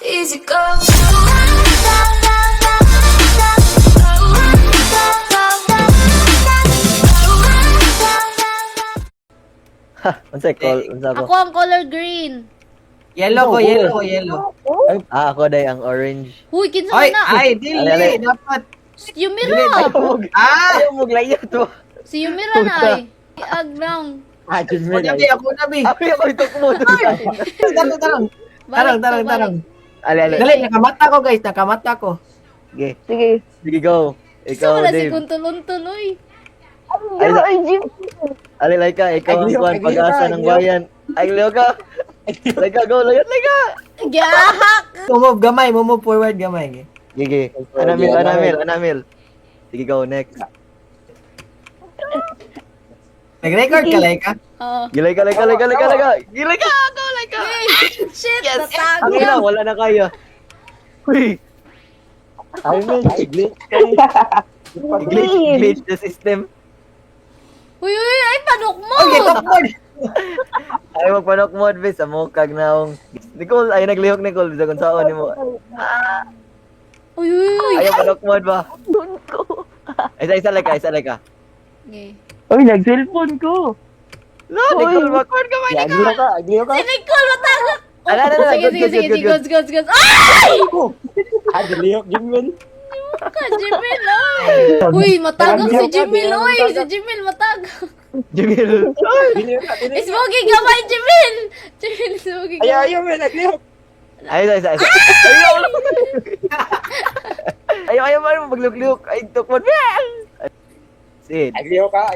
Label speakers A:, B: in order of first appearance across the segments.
A: Easy go.
B: Ha, unsay call, unsa
C: Ako
B: ko?
C: ang color green.
D: Yellow ko, yellow ko, yellow.
B: Ah, ako day ang orange.
C: Huy, kinsa
D: Ay,
C: na?
D: ay,
B: Ale.
D: dili, dapat.
C: Si Yumira.
D: Ah!
B: Ayaw mo glayat to.
C: Si Yumira na ay. Agnang.
B: Ah, just
D: Ako na, ako na, bi.
B: Ako itok mo.
D: Tarang.
B: Ale.
D: Dali, nakamata ko, guys, nakamata ko.
B: Sige.
E: Sige.
B: Sige, go.
C: Ikaw
B: Ikaw,
C: na si
B: Dave.
C: Kuntulon-tuloy.
B: Ay,
E: Jim.
B: Ale, Laika, ikaw ang kuhan pag-asa ng bayan. Ay, Leo ka. Laika, go. Laika.
C: Gahak!
D: Move forward, gamay.
B: Sige. Anamil. Sige, go. Next.
D: Nag-record ka, Laika?
C: Oo.
B: Gilay ka. Gilay ka. Go, Laika.
C: Hey, shit,
B: Ang
C: natagyo.
B: ina, wala na kaya. Uy. Ay, man. Glitch the system.
C: Uy, ay, panok mo!
D: Okay, top board.
B: Ay, magpanok mo, advis. Amukag na akong... Nicole, ay, naglihok, Nicole. Bisa kung saan ni mo.
C: Uy.
B: Ayaw panok mo, ba?
E: Doon ko.
B: Isa like ka.
C: Okay.
E: Uy, nag-cellphone ko.
B: No, Nicole, backward ka, man.
E: Agliho ka.
C: Si Nicole, matagak!
B: Ala.
C: Sige, gods. Ay!
E: Agliho, Jimwell.
C: Ka, Jimil, oy! Uy, matagak si Jimil, oy! Si Jimil, matagak.
B: Jimil.
C: Smoking gamay, Jimil! Jimil, smoking gamay.
E: Ayaw, may nagliho.
B: Isa. Ayaw, man. Magluk-luk. Ay, tukmod. Sid.
E: Agliho ka.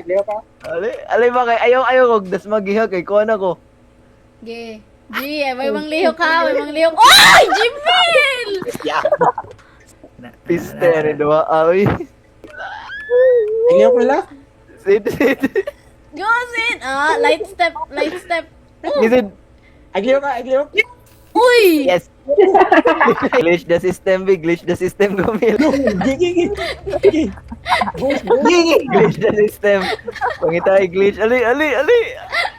B: Alay ba kay ayaw ko das magihag kay kuan ako.
C: Ge. G, may manglihok ha, may manglihok. Oy, Jimil!
B: Pister dua ay.
E: Agliho ko nila.
B: Sid.
C: Go, Sid! Ah, light step.
B: Sid.
E: Agliho ka.
C: Uy!
B: Yes. Glitch the system gumil.
E: Gigi.
B: Glitch the system. Pangita ay glitch. Ali.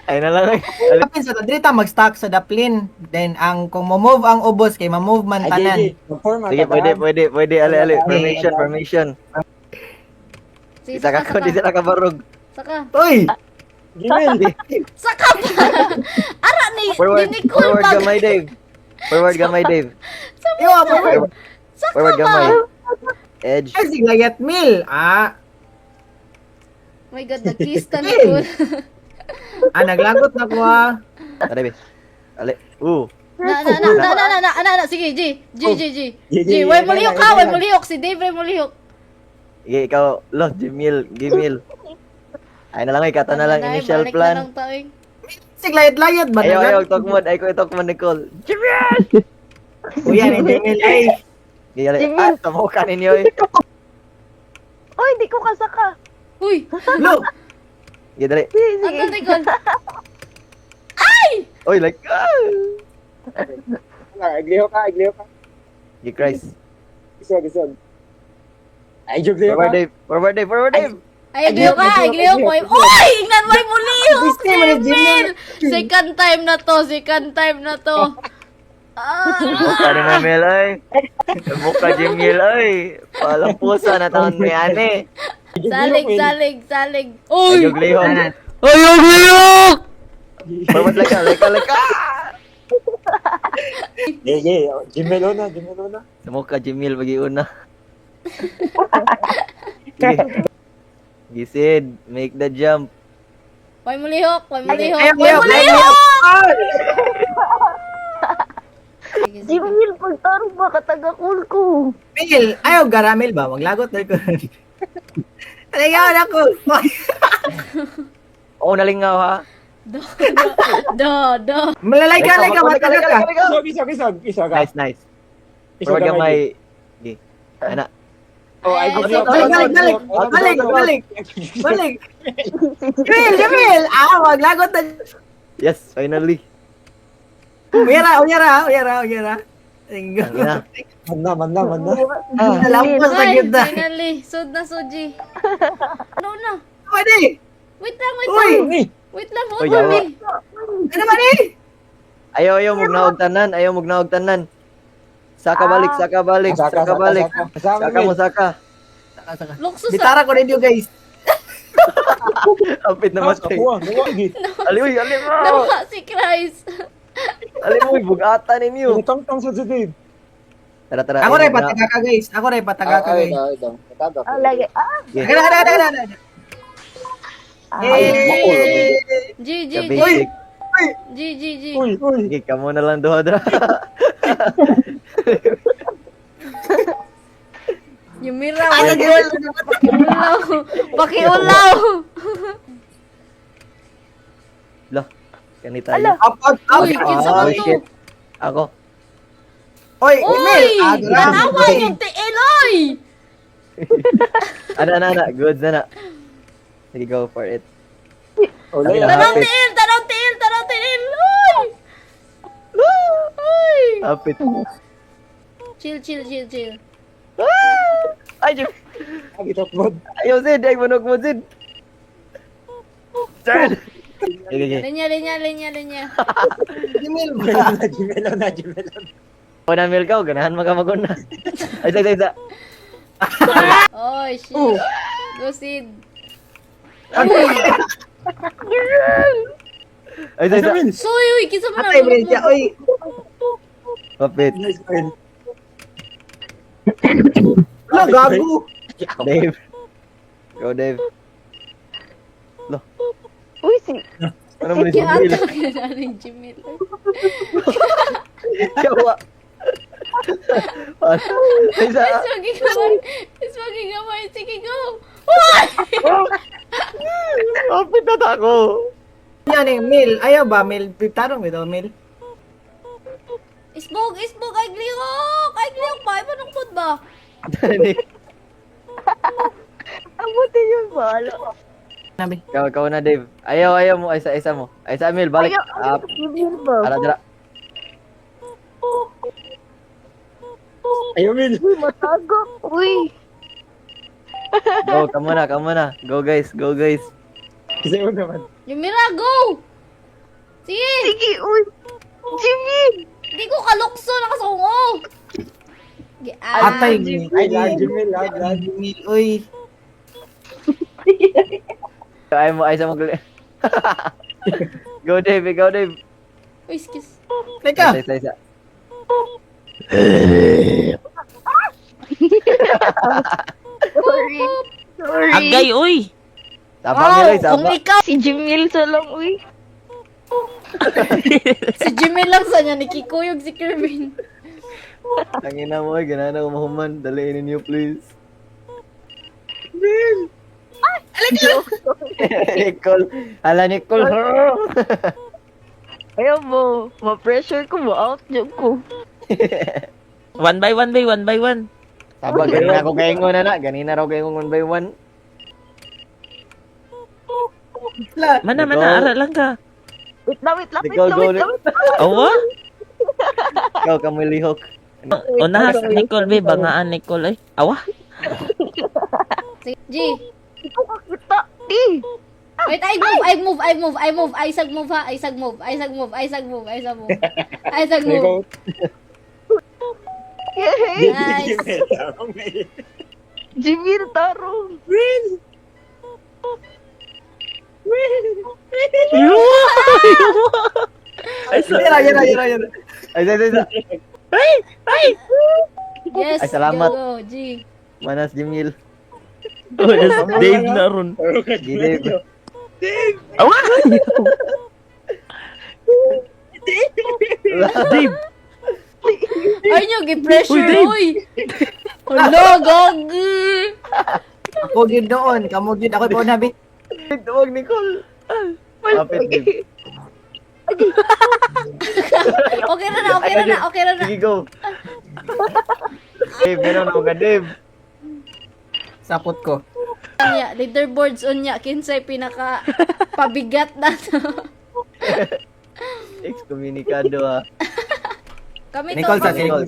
B: Ay na lang. Ali.
D: Kapin sa tadrita, mag-stack sa daplin. Then, kung move ang ubos, kay ma-move man tanan.
B: Sige, pwede. Ali. Formation.
C: Sige,
B: Isa ka ko, di sila ka barog.
C: Saka.
D: Uy!
E: Jimwell.
C: Saka pa! Ara ni Nicole
B: Forward
C: pag...
B: gamay, Dave. Forward gamay, Dave.
D: Iwa, forward.
C: Saka
B: Forward gamay.
C: pa!
B: Edge.
D: Ay, siglayat mil.
C: Oh my God, nag-kiss ta Nicole.
D: Naglagot na ko,
B: Ali. Ali.
C: Na. Sige, G. Way mo lihok. Si Dave, way mo lihok.
B: Sige, ikaw. Lo, Gmail. Ay na lang, ikata na lang. Initial plan.
D: Siglayat-layat ba?
B: Ayaw, talk mo. Ay ko italk mo, Nicole. Gmail!
D: Uy, yan, Jimil. Ay,
B: Sige, ali. Tamo ka ninyo eh.
E: Uy, di ko kasaka.
C: Uy!
D: look.
B: Sige, dali.
C: Ano, Nicole?
B: Oy, like,
E: Agliho ka.
B: Sige, Christ.
E: Isog. Ay, joke sa'yo
B: Forward,
E: ka.
B: Dave.
C: Ay, agliho ka. Uy! Ingnan mo mo lihok,
D: Gusto mo na,
C: Jimil! Second time na to.
B: Mukha ni Mamel, ay. Mukha Gmail, ay. Palang pusa na taon ni Ane.
C: Salig.
B: Ayog
C: Uy!
B: lihok.
C: Ayog lihok!
B: Forward like ka.
E: Yeah. Jimwell una.
B: Sa mukha Gmail, bagi una. Sige. Gisid, make the jump.
C: Way mo lihok.
D: Ayaw.
E: Jimwell, pagtarong ba katagakul ko?
D: Mil, ayaw garamil ba? Maglagot na ko. Talaga na ko.
B: Oo, nalingaw ha.
C: Do.
D: Malalay ka, matagal ka.
E: Isog.
B: Nice. Forward gamay. Sige. Ana.
E: Oh, ay,
D: Balik. Jamil. Maglagot na.
B: Yes, finally.
D: Uyara.
B: Sige na.
E: Manda.
D: Lampos na
C: Ay,
D: gitna.
C: finally. Sud na, Suji. Ano na?
D: Pwede.
C: Wait lang.
E: Uy!
C: Wait lang,
B: Uy,
C: hold on
B: yawa.
C: me.
D: Ano ba ni?
B: Ayaw, mugnaog tanan. Saka balik, saka balik, saka balik. Saka mo, saka.
D: Saka.
C: Lukso sa...
D: Bitara ko rin guys.
B: Apit na matay.
E: Nakuha, lagi.
B: Aliwi, ali mo.
C: Nawa si Christ.
B: Ali mo, bugatan ninyo.
E: Tang-tang sa dito.
B: Tara, tara.
D: Ako rin pataga ka guys. Ako rin pataga ka guys.
E: Ito. Lagi.
D: Kada.
C: G, G, G.
B: Kabisik.
C: G, G, G.
E: Uy.
B: Sige, kamo na lang doha.
C: Yung miraw. Pakiulaw. Pakiulaw.
B: Lah, ganito tayo.
C: Uy, kinsa ba
B: Oh,
C: to?
B: shit. Ako.
D: Oy,
C: Uy!
D: Emil!
C: Tanawan yung tiil, oy!
B: Ana. Goods na. Sige, go for it.
E: Ulay.
C: Tanaw tiil! Tanaw tiil! Tanaw tiil! Uy! Uy!
B: Apit.
C: Chill.
B: Ay, Jim.
E: Lagi tatmod.
B: Ayaw, Zid. Ay, manog mo, Zid. Zid. Okay.
C: Linya.
D: Emil ba?
E: Jimelon.
B: Kung na-mail ka, ganahan magamagod na. Ay, isa.
C: Oy, shit. Go, Sid.
B: Ay, isa.
C: Soy, uy! Kinsa mo na?
D: Atay, Emil siya. Oy,
B: Apit.
E: Nice friend.
D: wala, gago.
B: Dave. Go, Dave.
E: Uy, si...
B: Ano mo ni Jimil?
C: Kaya ka na rin, Jimil.
B: Yawa. Ay, isa.
C: Iswagi gamay. Sige, go. Uy!
B: Apit na tako.
D: Yan eh, Emil. Ayaw ba, Emil? Tarong ito, Emil.
C: Isbog. Ay, gliyok. Pa, iba nung food ba?
E: Abuti yung balo.
D: Nabi.
B: Ikaw na, Dave. Ayaw mo. Ay, isa mo. Ay, isa, Emil. Balik.
E: Jimil ba?
B: Tara.
E: Ayaw, Mil.
A: Uy, matago. Uy.
B: Go, kamo na. Go, guys.
E: Kasi mo naman.
C: Yung mira, go! Sige!
A: Sige, uy. Jimmy.
C: Di ko kalukso, nakasungo!
D: Atay,
E: Ay, lag, Jimil. Lag.
D: Emil, uy.
B: Ay mo, ay sa mo. Go, Dave.
C: Uy, excuse.
D: Teka.
B: Isa.
A: Sorry.
F: Agay, uy!
B: Sapa, Emil.
C: Kung
B: Sapa.
C: ikaw,
A: Si Jimil sa lang, uy.
C: si Jimmy lang sa niya, nikikuyog si Kervin.
B: Tangina mo, ganahan ako mahuman. Daliin ninyo, please. Nicole. Hala, Nicole.
A: Ayaw mo. Ma-pressure ko, ma-out joke ko.
F: One by one.
B: Saba, ganina ako kaingon na. Ganina raw kaingon 1 by 1.
F: Mana,
B: Ikaw.
F: ara lang ka.
A: Wait lang.
B: Ikaw, go.
F: Awa?
B: Ikaw, kami lihok.
F: Unahas, Nicole, be. Bangaan, Nicole, ay. Awa?
C: Sige, G.
A: Ito ka kita. Di.
C: Wait, I move. Isag move ha. Isag move.
A: Yay.
C: Nice.
A: Jimil, tarong.
D: Yan.
B: Ay, isa.
C: Yes,
B: Ay, salamat.
C: go, G.
B: Manas, Jimil.
F: Dave na ron.
B: Dave.
F: Awa! Dave!
C: Ay nyo, gi-pressure,
F: Uy, Dave.
C: uy. Hello, gogi.
D: Ako gid doon. Kamo gid. Ako po nabi.
B: Huwag, Nicole. Kapit, Dave.
C: Okay na.
B: Sige, go. Dave, meron ako ka, Dave.
D: Sapot ko.
C: Unya, leaderboards unya, kinsay pinaka pabigat na to.
B: Excommunicado, ha.
C: Kami
D: Nicole
C: to,
D: sa
C: kami.
D: Nicole.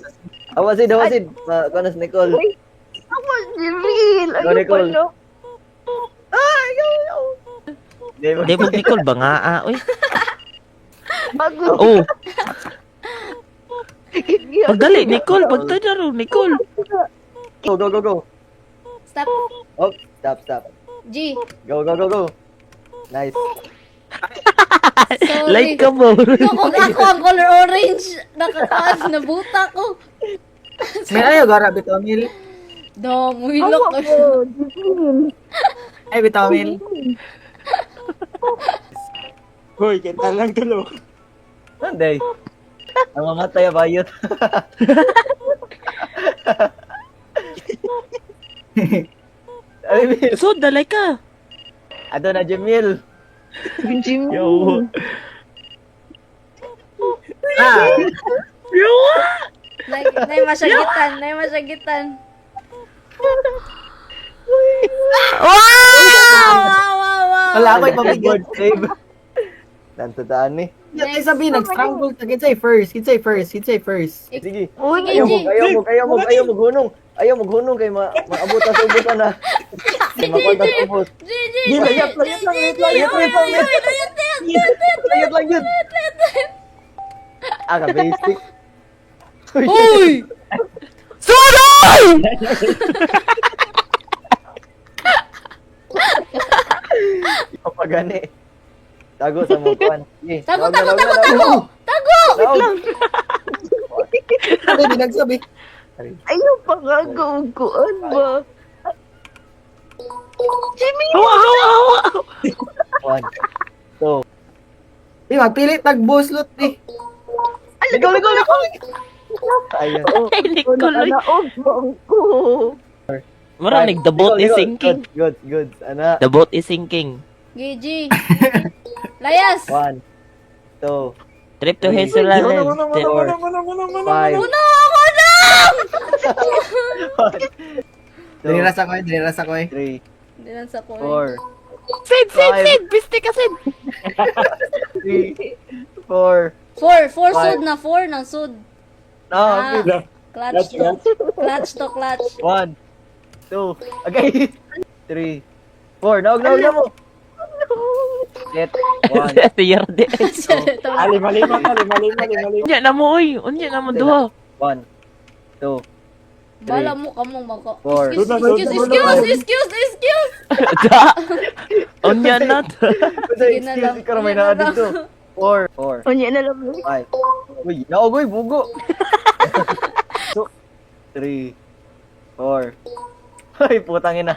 B: Awasid. Kanas, Nicole.
A: Ako, Jimil.
B: Go, Nicole.
A: pala.
B: Dave.
F: Dave, Nicole, bangaa, uy.
A: Bago.
F: Oh, Pagdali, Nicole. Pagtadaro, Nicole.
B: Go, go, go, go.
C: Stop.
B: Oh, stop.
C: G.
B: Go, go, go, go. Nice.
C: Sorry.
F: Like ka mo.
C: No, kung ako ang color orange, nakakaas, nabuta ko.
D: Mil, ayaw gara, bitaw, Mil.
C: Dong, wilok
A: Awa
C: ko.
A: mo, Jimil.
D: Ay, bitaw, Mil.
E: Hoy, kita lang tulog.
B: Nanday. Ang mamatay bayot. Ay, Mil.
F: So, dalay ka.
B: Ado na, Jamil.
A: Jimil.
F: Yo.
D: Ah,
C: Nay masyagitan. Wow!
D: wala ako'y pabigot.
B: Good save. Nantataan ni.
D: Yan ay sabi, nag-strangle ka. Kinsay first.
B: Sige.
A: Uy,
C: Sige, G.
B: Ayaw maghunong. Ayaw maghunong kay maabot sa ubos na. Kay makwanta sa ubos.
C: G.
B: Layat lang yun. Ah, ka-basic.
C: Uy!
B: Papagani. Tago sa mukuan. Sige.
C: Tago!
B: Lawag na. Lawag.
D: Sabi, binagsabi.
A: ayaw pa nga gawguan ba? Jimil!
F: Hawa.
B: 1, 2.
D: Di, magpilit, nag-buslot eh.
B: Ligaw. Ayun.
F: Ay, Nicole. Ay.
A: Naog mo ko.
F: Marinig, the boat is sinking.
B: Good. Ana.
F: The boat is sinking.
C: G. Layas!
B: 1, 2,
F: Trip to Hazelland.
B: Four. Five.
C: Uno ako na!
D: Diniras ako eh.
B: 3,
C: Hindi lang sa ko.
B: 4,
F: Sid!
B: Five.
F: Biste ka, Sid!
B: 3, 4.
C: Four
B: Five.
C: sud na. Four ng sud.
B: No,
C: Ah.
B: okay.
C: Clutch to clutch.
B: 1, 2, okay. 3, 4. Naog na mo. Set. 1,
F: Tiyarde.
E: Lima.
F: Unya na mo, oy. Unya na mo, duha.
B: 1, 2,
C: Bala mo ka mong mako.
B: Four.
C: Excuse.
F: Da. Unya na.
C: Sige na lang.
B: Ikaw may
C: Sige na
B: na dito. 4, 4,
A: Anya na lang.
B: 5. Uy, naogoy, bugo. 3, 4. Ay, putang ina.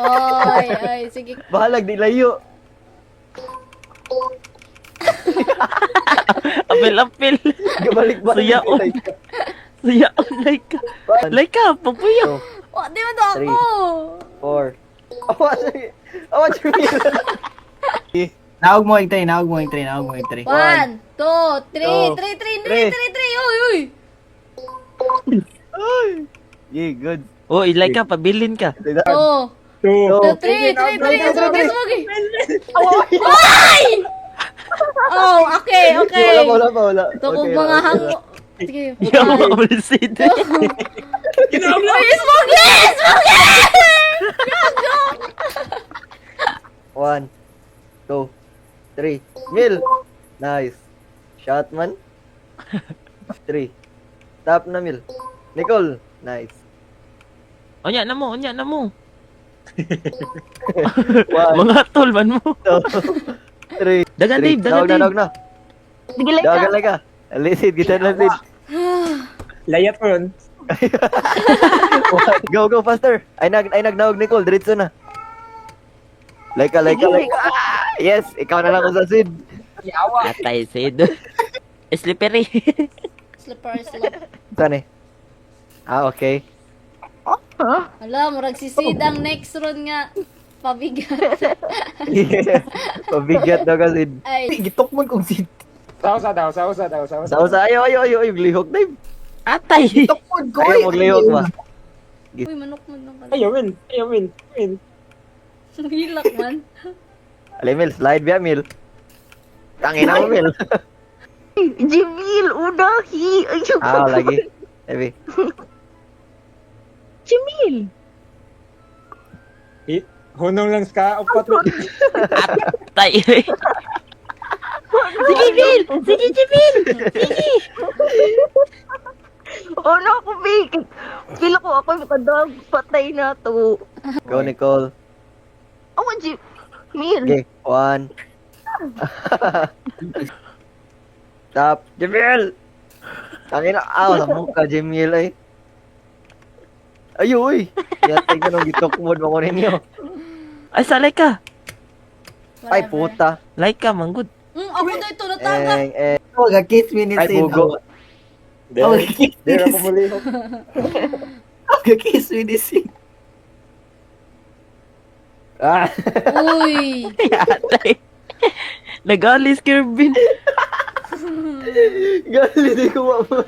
C: Ay, sige.
B: Bahalag, di layo.
F: Apil.
B: Gabalik ba?
F: Suyaon. Suyaon, like ka. Like ka, pagpuyo.
C: Oh, di ba to ako?
B: 4. Awa, sige. Awa, Jamil.
D: Naog mo yung tray.
C: 1, 2, 3.
B: Three.
C: Uy.
B: Yeah, good.
F: Oh, like ka, pabilin ka.
C: 2, 3. Oh, okay.
B: Wala.
C: Tukog
B: Okay,
C: mga
B: okay.
C: hango. Sige.
F: Yo, ablisid.
C: Uy, smoke!
B: 1, 2, 3. Mil. Nice. Shot man. 3. Tap na, Mil. Nicole. Nice.
F: Unya na mo.
B: 1,
F: Mga tol man mo.
B: 2, 3.
F: Dagan, Dave, dagan, Dave.
B: Dawag na.
A: Sige lang
B: Dawagan
A: ka.
B: lang ka. Alisid, kita na lead.
E: Layat mo yun.
B: Go, faster. Ay nagnawag, Nicole. Diretso na. Like ka. Yes, ikaw na lang sa Sid.
F: Atay, Sid. Slippery.
C: Slippery slope.
B: Saan eh? Ah, okay.
C: Hala, murag sisidang next round nga. Pabigat.
B: Yes. Pabigat daw ka, Sid.
C: Ay,
D: Gitok mo kung si...
E: Sausa daw.
B: Sa ayaw. Glihok, Dave.
F: Atay.
D: Gitok mo ko
B: Ayaw maglihok ba?
C: uy, manok mo nang
E: Ayaw, win.
C: Hilak man.
B: Alay, Mil. Slide biya, Mil. Tangin mo, Mil.
A: Jimil, unahi. Ayaw
B: Ah, lagi. Heavy.
A: Jimil.
E: Hunong lang ska. Upat mo.
F: Atay. Si Jimil! Si Jimil! Sige!
A: Oh, no, ako, Vic. Feel ko ako makadag. Patay na to.
B: Go, Nicole.
A: Ako, Jimil.
B: Okay, 1. Stop. Jamil! Tangin na, lamok ka, Jamil, ay. Ayo, uy. Yatay ka nung gitok mo ko ninyo.
F: Ay, sa Laika!
B: Ay, puta.
F: Laika, manggod.
C: Ako na ito, nataga.
D: Oh, kiss me ni
B: Ay,
D: Sid.
B: bugo.
D: Oh, kiss
E: Di
D: me
E: na
D: ni
E: ako
D: Sid.
E: muli.
D: Oh, kiss me ni Sid.
B: Ah.
C: Uy.
F: Yatay. Nag-alis, Kervin.
B: Gali, di ko mapun.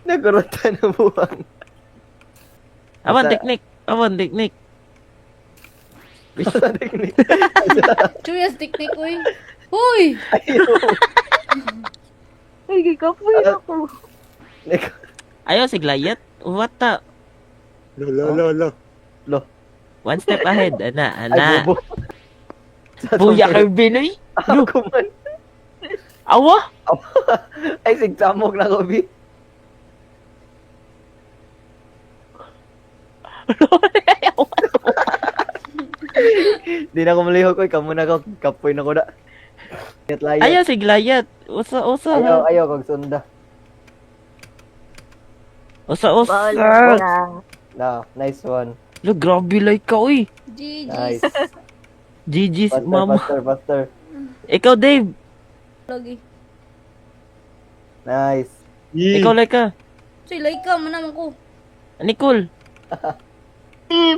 B: Naguratan ng buwang.
F: Awan,
B: Basta-
F: teknik. Awan, teknik.
B: Bisa teknik.
C: Chuyas tiktik, uy. Uy.
A: Ay, gikapoy ako.
F: Ayaw, si Glayat. What the?
E: Lo.
B: Lo.
F: One step ahead. Ana,
B: Ay,
F: ana.
B: bobo.
F: Buya, Kervin, uy.
B: Ako man.
F: Awa?
B: Ay, sigsamok na ko, Bi. Di na ko malihok, oy. Kamu na ko. Kapoy na ko na. Layat.
F: Ayaw, si Glayat. Usa.
B: Ayaw, kag sunda.
F: Usa.
A: Bawal na.
B: Na, nice one.
F: Lo, grabe like ka, uy.
C: GG.
B: Nice.
F: GG's,
B: Faster,
F: mama.
B: faster.
F: Ikaw, Dave.
C: Lagi.
B: Nice.
F: Ikaw, Laika.
C: Say, like ka, manaman ko.
F: Nicole.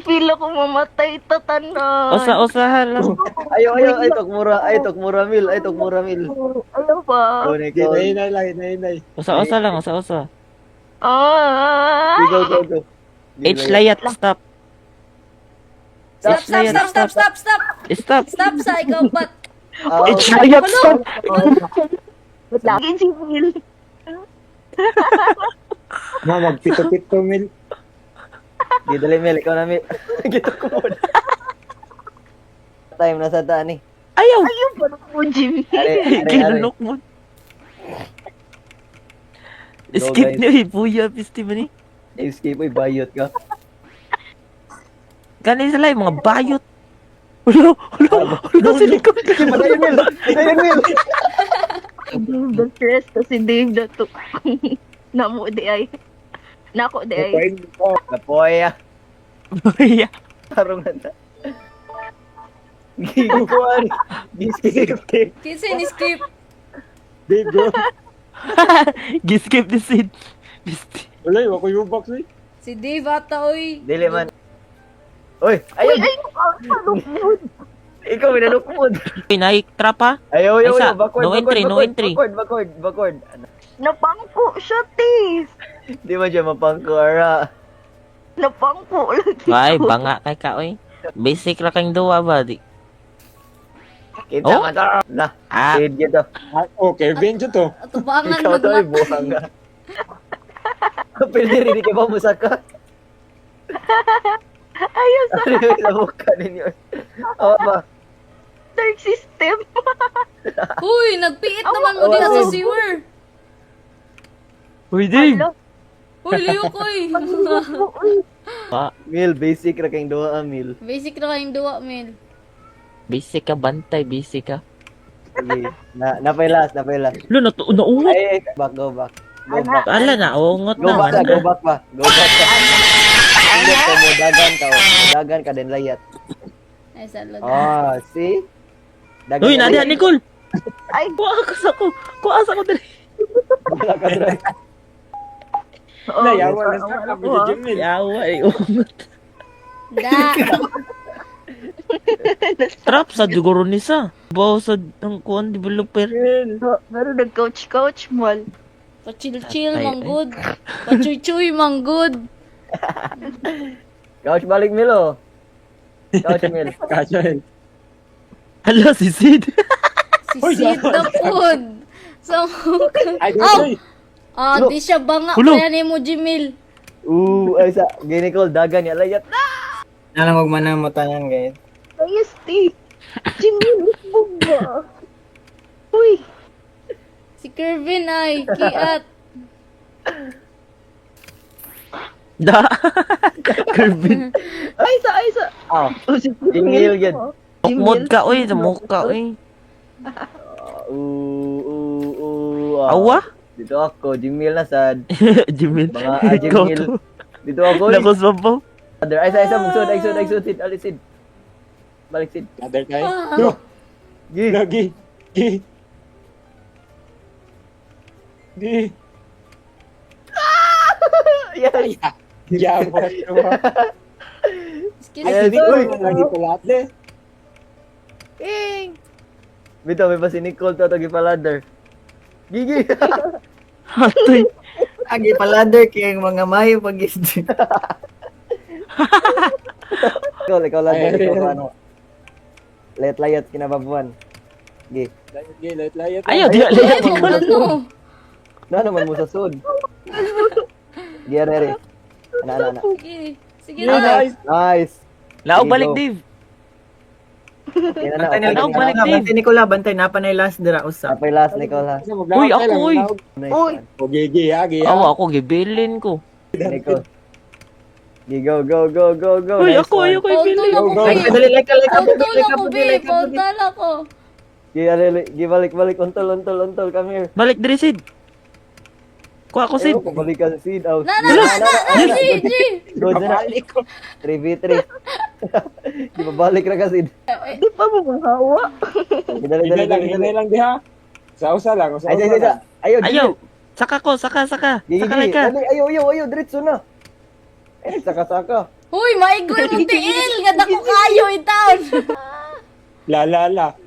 A: Feel ako mamatay tatanan.
F: Usahan lang.
B: Ayaw. Ay, tokmura mil.
A: Ano ba?
B: Go, Nicole.
E: Hinay.
F: Usa lang, usa.
A: Ah!
B: Go.
F: H layat, stop.
C: Stop.
F: Stop.
C: Stop sa ikaw, Pat.
F: H layat, stop.
A: Wait lang. Jimil.
E: Magpito-pito mil.
B: Di dali mil, ikaw na mil. Gito ko muna. Time na sa daan eh.
F: Ayaw.
A: Ayun ba ako, Jimil?
B: Are.
F: Kinunok mo.
B: Go,
F: Skip
B: guys.
F: niyo, ibuya, pisti mo ni.
B: Escape, uy, bayot ka.
F: Ganun sila yung mga bayot. Hulo, si Nicole.
B: Patayin mil.
A: Dave the stress kasi Dave the to. Namo di ay. Nako di ay.
B: Napoy ah.
F: Buya.
B: Tarong na ta. Giguan. Skip.
C: Kinsa ni skip.
E: Dave, bro.
F: Giskip the scene. Pisti.
E: Wala, ako yung box eh.
C: Si Dave ata, uy.
B: Dili man. Uy,
A: Ay,
B: ayaw.
A: malungkot.
B: Ikaw, minanukmod.
F: Trapa?
B: Ayaw.
F: Ay, sa- no entry.
B: Backward.
A: Napangko siya, Tis.
B: Di man siya mapangkuara.
A: Napangko lagi.
F: Ay, banga kay ka, oy. Basic ra kang duwa ba? Di.
B: Kita
F: Oh?
B: ka ta. Na,
F: Ah,
B: shade gitu.
E: Okay, Benjo to.
C: Atubangan
B: Ikaw to,
C: magmat.
B: buhang nga. Pwede rin ka ba musaka?
A: Ayos sa
B: Ano yung lamukan ninyo? Awa ba?
A: dark system.
C: Uy, nagpiit naman mo din sa sewer.
F: uy, Dave.
A: Hello?
C: Uy, liyo ko, uy.
B: Mil, basic ra kayong duha mil.
C: Basic na kayong duwa, Mel.
F: Basic ka, bantay, basic ka.
B: Sige. Napay last.
F: Lo, nauungot.
B: Ay, go back. Go back.
F: Ala, naungot
B: Go
F: naman.
B: back pa. Hindi ko mudagan ka din layat.
C: Ay, salad.
B: Oh, see? Dagan
F: Uy,
B: ka
F: Nadia,
B: layat.
F: Nicole.
A: Ay,
F: Kuha sa ko dali.
B: Wala ka dre.
A: oh,
E: Nayawa na sa kami ni Jimil.
F: Yawa, uungot.
C: Da.
F: Trap sa siguro ni sa. Bawa sa ang kuan developer.
A: Pero nag-coach mal.
C: Pa-chill-chill,
F: Ay,
C: mang good. Pa-chuy-chuy, mang good.
B: Couch balik Milo. Couch Mil.
E: Kasya.
F: Hala, si Sid.
C: Si Sid na pod. So,
E: Ay,
C: Aw!
E: Dave.
C: di siya banga.
F: Hulo.
C: Kaya ni mo, Jimil.
B: Ay sa ginikol dagan ya layat.
D: Nalang huwag manamot yan, guys.
A: Ayos, Tis. Jimil, mo ba? Uy,
C: Si Kervin ay, kiat.
F: Da. Kervin.
A: ay sa.
B: Ah,
A: Oh, si
B: Jimil yun.
F: Tukmod ka, uy. Namuk ka, uy.
B: Ah.
F: Awa?
B: Dito ako, Jimil na sad.
F: Jimil.
B: Mga
F: Ikaw
B: Jimil.
F: to.
B: Dito ako.
F: Lakos pa po.
B: Ay, isa, magsud, Sid, alis, Sid. Balik, Sid.
E: Ladder tayo.
C: Ah.
E: No,
B: Gi.
E: lagi. Gi. Gi.
B: Yes.
E: Ya, boss.
C: Excuse
B: Yes,
C: me.
B: uy.
E: Lagi ko lahat eh.
B: Bito, may pa si Nicole to, tagi pa ladder. Gigi.
F: Hatoy.
D: Agi palader kay ang mga mayo pag
B: Ikaw ladder,
E: Ay,
B: ikaw
E: ay,
B: pa ano. Layat kinababuan. Gi.
E: Gi, layat.
F: Ayaw, di
C: Ay,
F: alayat.
C: ano?
B: Na naman mo sa sud. Gi, are. Ana.
C: Sige. Sige
E: Yeah,
C: na.
E: guys.
B: Nice.
F: Lao,
B: Sige,
F: balik,
B: go.
F: Dave.
B: Okay na,
D: Bantay
B: okay
D: na,
F: Ano,
B: na.
F: balik, Dave.
D: bantay Nicola, bantay na pa na yung last dira usap.
B: Apay last, Nicole ha.
F: Uy, ako, uy.
B: Nice
A: Uy.
B: one.
E: O, gi, ha, gi, ha.
F: Awa, ako, gibilin ko.
B: Nicole. Gi, go.
F: Uy,
B: Nice
F: ako,
B: one.
F: ayaw ko
C: Pautol
F: ibilin.
C: ako,
E: Go,
D: Like
C: Bi.
D: dali like
C: Pautol ako, Bi.
D: like
C: Pautol ako.
B: Gi, are, gi, balik, untol, come here.
F: Balik, diri, Sid. Kuha ko, Sid.
B: Ayaw, balik ka, Sid. Oh.
C: Na, G.
B: Go, dyan na. 3v3. Di ba balik na ka, Sid?
A: Di pa mo mahawa.
B: Dali.
E: Hinay lang, di ha. Sa lang.
B: Ay, ayaw,
F: Ayaw. Saka ko, saka.
B: Gigi,
F: Saka like ka.
B: dali, ayaw, diretso na. Eh, saka.
C: Huy, maigoy mo tiil. Ganda ko kayo, itaon.
E: La.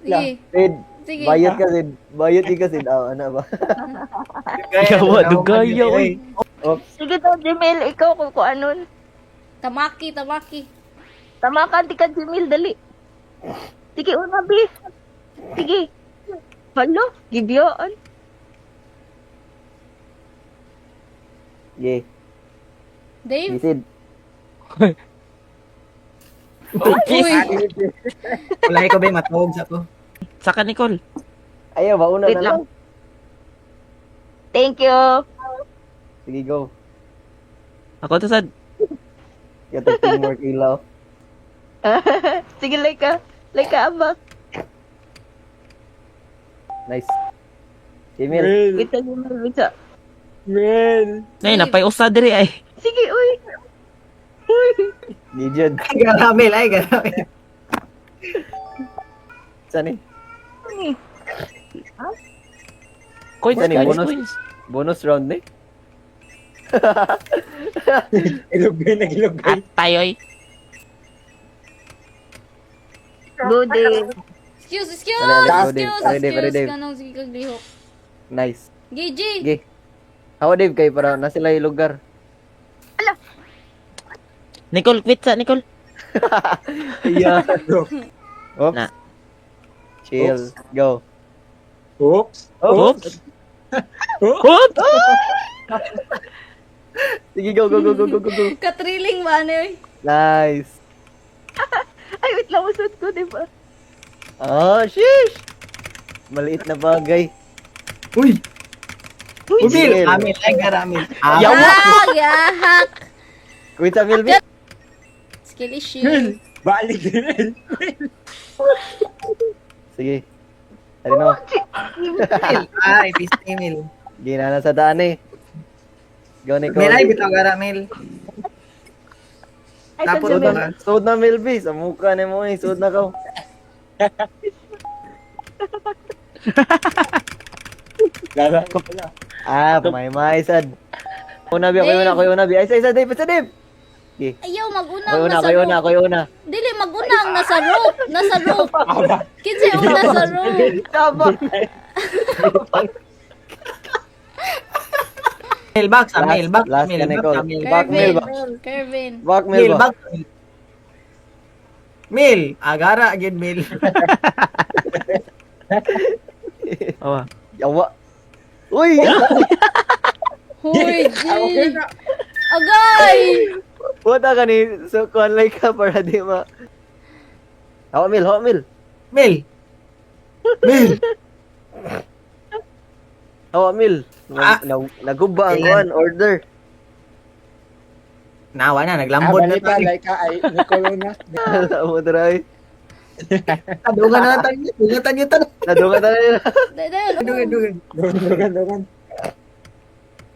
C: Sige.
B: Sid,
C: Sige.
B: bayad ka, Sid. Bayad ka, Sid. Ah, ano ba?
F: Yawa, dugaya, uy.
B: Oops.
A: Sige to, Jimil, ikaw kung anon.
C: Tamaki.
A: Tama ka, di ka, Jimil, dali. Sige, una, Bi. Sige. Halo, gibyaan.
B: Yeah,
C: Dave?
B: Sid.
C: Uy.
D: Wala ko ba matawag sa ko.
F: Saka, Nicole.
B: Ayaw, mauna
A: Wait
B: na
A: lang.
B: lang.
A: Thank you.
B: Sige, go.
F: Ako to, Sad.
B: Ito teamwork ilaw.
A: Sige, like ka, abak.
B: Nice. Emil.
E: Mel.
A: Wait lang, Jimil, wait sa.
E: Mel.
F: Nay, napay usa diri, ay.
A: Sige, uy.
B: Gideon.
D: Ay garamil.
B: Saan eh?
F: Coins,
B: Saan eh?
F: coins.
B: Bonus round eh?
E: Ilugay.
F: At tayo'y.
A: Go, Dave.
C: Excuse.
B: Ready, Dave.
C: Kanang sige kag lihok.
B: Nice.
C: Gigi.
B: Sige. Hawa Dave kay para na sila yung lugar.
F: Nicole, quit sa, Nicole.
B: Yeah. Oops.
F: Na.
B: Chill. Go.
E: Oops.
F: Oops.
E: Oops.
F: What?
B: Sige, go.
C: Katriling ba ano eh?
B: Nice.
A: Ay, wait lang, usod ko, di ba?
B: Oh, sheesh. Maliit na bagay.
D: Uy.
B: Jimil.
D: Ubil. Amil. Ay garamil.
C: Yahak.
B: Quit sa Milby.
C: Skill issue.
E: Balik din.
B: Sige. Ano no?
D: Ay, pistimil.
B: Ginana sa daan eh. Go, Nicole.
D: Milay bitaw garamil.
A: Ay,
D: Tapos
A: sa
B: Suod
A: Jimil.
B: na, suod na Milby. Sa mukha ni mo eh. Suod na ka.
E: Lala ko pala.
B: Ah, may sad. Una bi, ako una bi. Ay, isa, Dave.
C: Ayaw magunang
B: Ako
C: nasa
B: una.
C: roof. Dili magunang nasa roof. Kinsa yung nasa roof.
B: Tama.
D: Mailbox, mailbox.
B: last ka, Nicole. Back mail ba?
C: Kervin.
B: Back mail ba?
D: Mailbox. Mail. Agara agad mail.
F: Awa.
B: Yawa. Uy!
C: Huy, G. Agay.
B: Puta ka ni. So, kuhan like ka para di ma. Hawa mil.
D: Mail. Mail.
B: Oh, Mil.
D: Ah.
B: Naguba ang
D: Ayan.
B: kuan, order.
D: Nawa na, naglambod na
E: Balika,
D: tayo.
E: Laika, ay, Nicolo na.
B: Alam mo try.
D: Dugan na tayo. Dugan tayo tanong.
B: Nadunga tayo.
C: Dahil,
D: Dugan, dugan.
E: Dugan.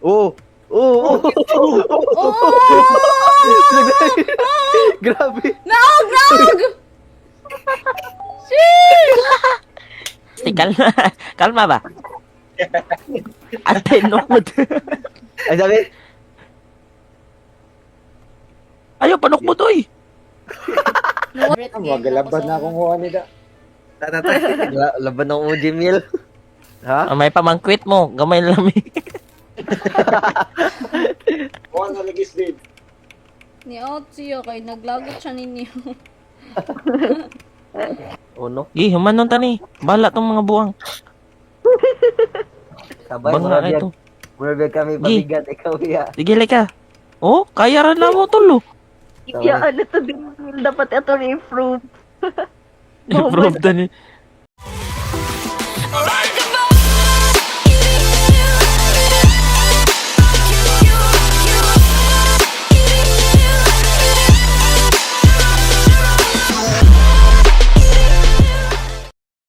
B: Oh. Oh.
C: Oh!
B: Grabe.
C: Naog! Shit!
F: Kalma. Kalma ba? Ate, nukod.
B: Ay, sabi.
F: Ayaw, panukmod, oy.
E: Magalabad na akong huwa nila.
B: Laban ng OG Mil. Ha?
F: May pamangkwit mo. Gamay lang eh.
E: Huwa na lagis din.
C: Ni out siya kay naglagot siya ninyo.
B: Oh, no.
F: Gi, humanon tani. Bala tong mga buwang.
B: Sabay,
F: Bangga ito.
B: murabiyag kami pabigat. Ikaw, ya.
F: Sige, like ka. Oh, kaya rin na mo tulo.
A: Iya, ano to din. Dapat ito na-improve.
F: Improve tani.